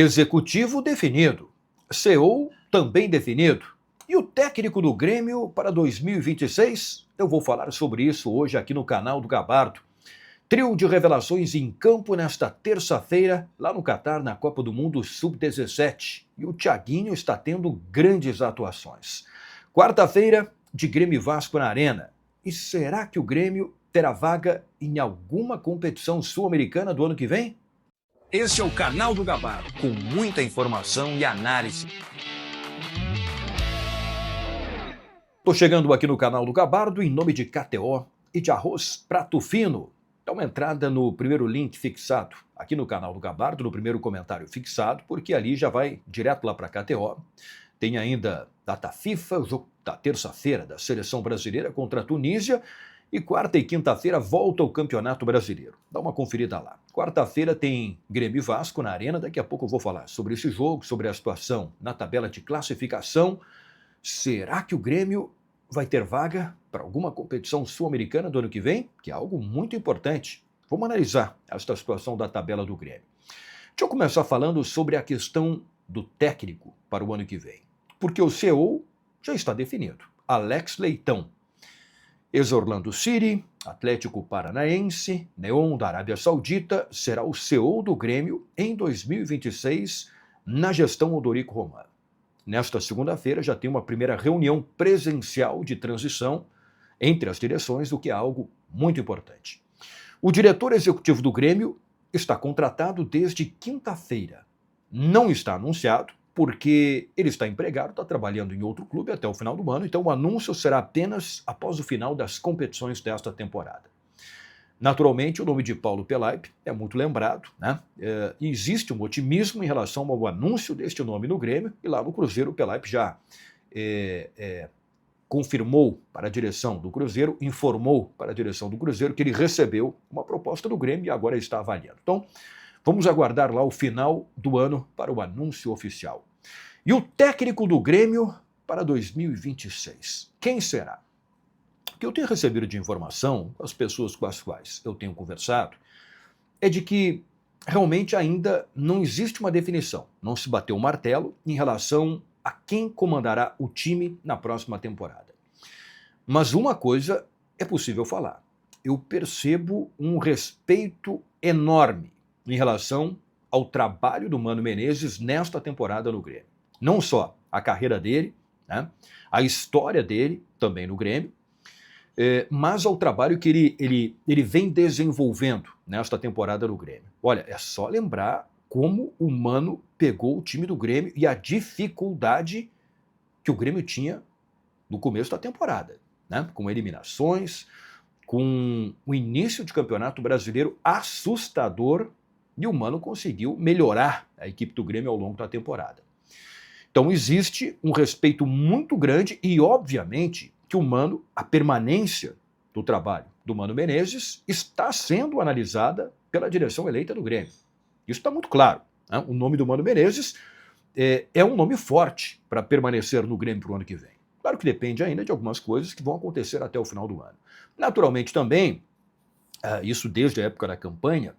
Executivo definido, CEO também definido. E o técnico do Grêmio para 2026? Eu vou falar sobre isso hoje aqui no canal do Gabardo. Trio de revelações em campo nesta terça-feira, lá no Catar, na Copa do Mundo Sub-17. E o Thiaguinho está tendo grandes atuações. Quarta-feira, de Grêmio e Vasco na Arena. E será que o Grêmio terá vaga em alguma competição sul-americana do ano que vem? Esse é o canal do Gabardo, com muita informação e análise. Estou chegando aqui no canal do Gabardo em nome de KTO e de Arroz Prato Fino. Dá uma entrada no primeiro link fixado aqui no canal do Gabardo, no primeiro comentário fixado, porque ali já vai direto lá para a KTO. Tem ainda data FIFA, o jogo da terça-feira da Seleção Brasileira contra a Tunísia. E quarta e quinta-feira volta ao Campeonato Brasileiro. Dá uma conferida lá. Quarta-feira tem Grêmio e Vasco na Arena. Daqui a pouco eu vou falar sobre esse jogo, sobre a situação na tabela de classificação. Será que o Grêmio vai ter vaga para alguma competição sul-americana do ano que vem? Que é algo muito importante. Vamos analisar esta situação da tabela do Grêmio. Deixa eu começar falando sobre a questão do técnico para o ano que vem. Porque o CEO já está definido. Alex Leitão. Ex-Orlando City, Atlético Paranaense, Neon da Arábia Saudita, será o CEO do Grêmio em 2026 na gestão Odorico Romano. Nesta segunda-feira já tem uma primeira reunião presencial de transição entre as direções, o que é algo muito importante. O diretor executivo do Grêmio está contratado desde quinta-feira. Não está anunciado, porque ele está empregado, está trabalhando em outro clube até o final do ano, então o anúncio será apenas após o final das competições desta temporada. Naturalmente, o nome de Paulo Pelaip é muito lembrado, né? Existe um otimismo em relação ao anúncio deste nome no Grêmio, e lá no Cruzeiro o Pelaip já confirmou para a direção do Cruzeiro, informou para a direção do Cruzeiro que ele recebeu uma proposta do Grêmio e agora está avaliando. Então, vamos aguardar lá o final do ano para o anúncio oficial. E o técnico do Grêmio para 2026, quem será? O que eu tenho recebido de informação das pessoas com as quais eu tenho conversado é de que realmente ainda não existe uma definição, não se bateu o martelo em relação a quem comandará o time na próxima temporada. Mas uma coisa é possível falar. Eu percebo um respeito enorme em relação ao trabalho do Mano Menezes nesta temporada no Grêmio. Não só a carreira dele, né, a história dele também no Grêmio, mas ao trabalho que ele vem desenvolvendo nesta temporada no Grêmio. Olha, é só lembrar como o Mano pegou o time do Grêmio e a dificuldade que o Grêmio tinha no começo da temporada, né, com eliminações, com o início de campeonato brasileiro assustador, e o Mano conseguiu melhorar a equipe do Grêmio ao longo da temporada. Então existe um respeito muito grande e, obviamente, que o Mano, a permanência do trabalho do Mano Menezes está sendo analisada pela direção eleita do Grêmio. Isso está muito claro, né? O nome do Mano Menezes é um nome forte para permanecer no Grêmio para o ano que vem. Claro que depende ainda de algumas coisas que vão acontecer até o final do ano. Naturalmente também, isso desde a época da campanha,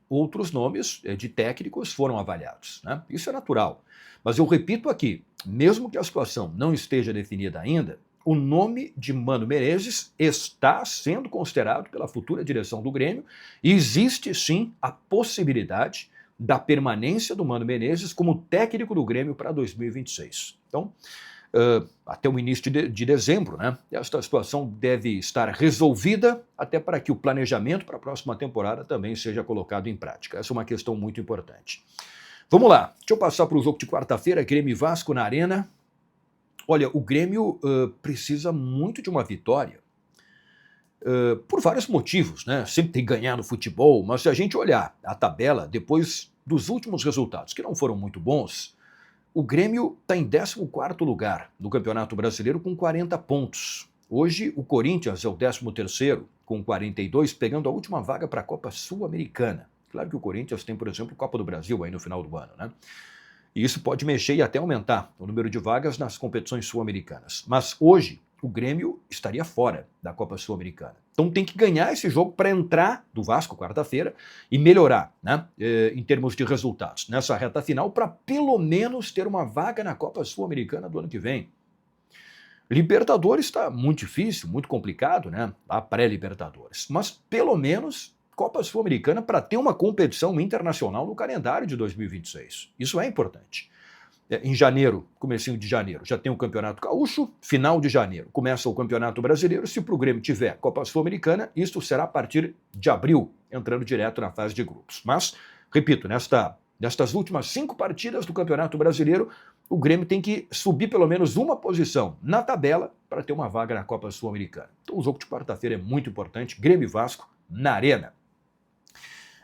outros nomes de técnicos foram avaliados, né? Isso é natural. Mas eu repito aqui, mesmo que a situação não esteja definida ainda, o nome de Mano Menezes está sendo considerado pela futura direção do Grêmio e existe sim a possibilidade da permanência do Mano Menezes como técnico do Grêmio para 2026. Então, até o início de dezembro, né? Esta situação deve estar resolvida até para que o planejamento para a próxima temporada também seja colocado em prática. Essa é uma questão muito importante. Vamos lá, deixa eu passar para o jogo de quarta-feira, Grêmio e Vasco na Arena. Olha, o Grêmio precisa muito de uma vitória por vários motivos, né? Sempre tem que ganhar no futebol, mas se a gente olhar a tabela depois dos últimos resultados, que não foram muito bons, o Grêmio está em 14º lugar no Campeonato Brasileiro com 40 pontos. Hoje o Corinthians é o 13º com 42, pegando a última vaga para a Copa Sul-Americana. Claro que o Corinthians tem, por exemplo, Copa do Brasil aí no final do ano, né? E isso pode mexer e até aumentar o número de vagas nas competições sul-americanas. Mas hoje o Grêmio estaria fora da Copa Sul-Americana. Então tem que ganhar esse jogo para entrar do Vasco quarta-feira e melhorar, né, em termos de resultados nessa reta final, para pelo menos ter uma vaga na Copa Sul-Americana do ano que vem. Libertadores está muito difícil, muito complicado, né? A pré-Libertadores. Mas pelo menos Copa Sul-Americana para ter uma competição internacional no calendário de 2026. Isso é importante. Em janeiro, comecinho de janeiro, já tem o Campeonato Gaúcho, final de janeiro começa o Campeonato Brasileiro. Se para o Grêmio tiver Copa Sul-Americana, isso será a partir de abril, entrando direto na fase de grupos. Mas, repito, nestas últimas 5 partidas do Campeonato Brasileiro, o Grêmio tem que subir pelo menos uma posição na tabela para ter uma vaga na Copa Sul-Americana. Então o jogo de quarta-feira é muito importante, Grêmio e Vasco na Arena.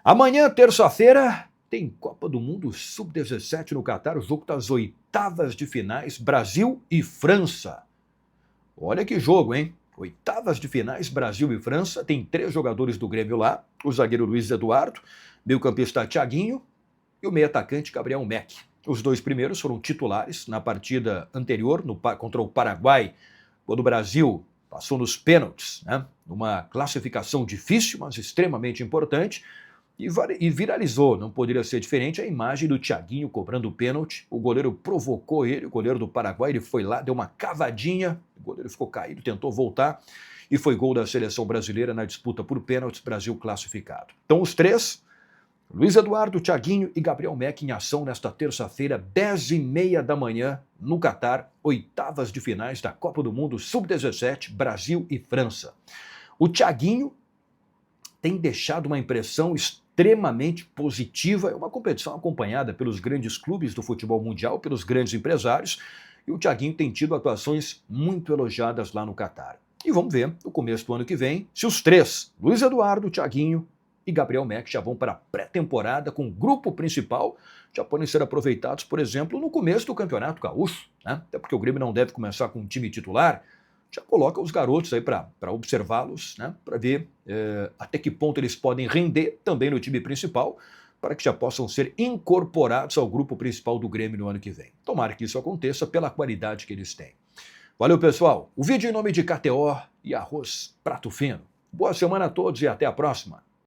Amanhã, terça-feira, tem Copa do Mundo Sub-17 no Catar, o jogo das oitavas de finais, Brasil e França. Olha que jogo, hein? Oitavas de finais, Brasil e França, tem 3 jogadores do Grêmio lá, o zagueiro Luiz Eduardo, meio-campista Thiaguinho e o meio-atacante Gabriel Meck. Os 2 primeiros foram titulares na partida anterior, contra o Paraguai, quando o Brasil passou nos pênaltis, né? Numa classificação difícil, mas extremamente importante, e viralizou, não poderia ser diferente, a imagem do Thiaguinho cobrando o pênalti. O goleiro provocou ele, o goleiro do Paraguai, ele foi lá, deu uma cavadinha, o goleiro ficou caído, tentou voltar, e foi gol da seleção brasileira na disputa por pênaltis, Brasil classificado. Então os 3... Luiz Eduardo, Thiaguinho e Gabriel Meck em ação nesta terça-feira, 10h30 da manhã, no Catar, oitavas de finais da Copa do Mundo Sub-17, Brasil e França. O Thiaguinho tem deixado uma impressão extremamente positiva, é uma competição acompanhada pelos grandes clubes do futebol mundial, pelos grandes empresários, e o Thiaguinho tem tido atuações muito elogiadas lá no Catar. E vamos ver, no começo do ano que vem, se os 3, Luiz Eduardo, Thiaguinho e Gabriel Meck, já vão para a pré-temporada com o grupo principal, já podem ser aproveitados, por exemplo, no começo do Campeonato Gaúcho, né? Até porque o Grêmio não deve começar com um time titular, já coloca os garotos aí para observá-los, né? Para ver até que ponto eles podem render também no time principal, para que já possam ser incorporados ao grupo principal do Grêmio no ano que vem. Tomara que isso aconteça pela qualidade que eles têm. Valeu, pessoal. O vídeo em nome de KTO e Arroz Prato Fino. Boa semana a todos e até a próxima.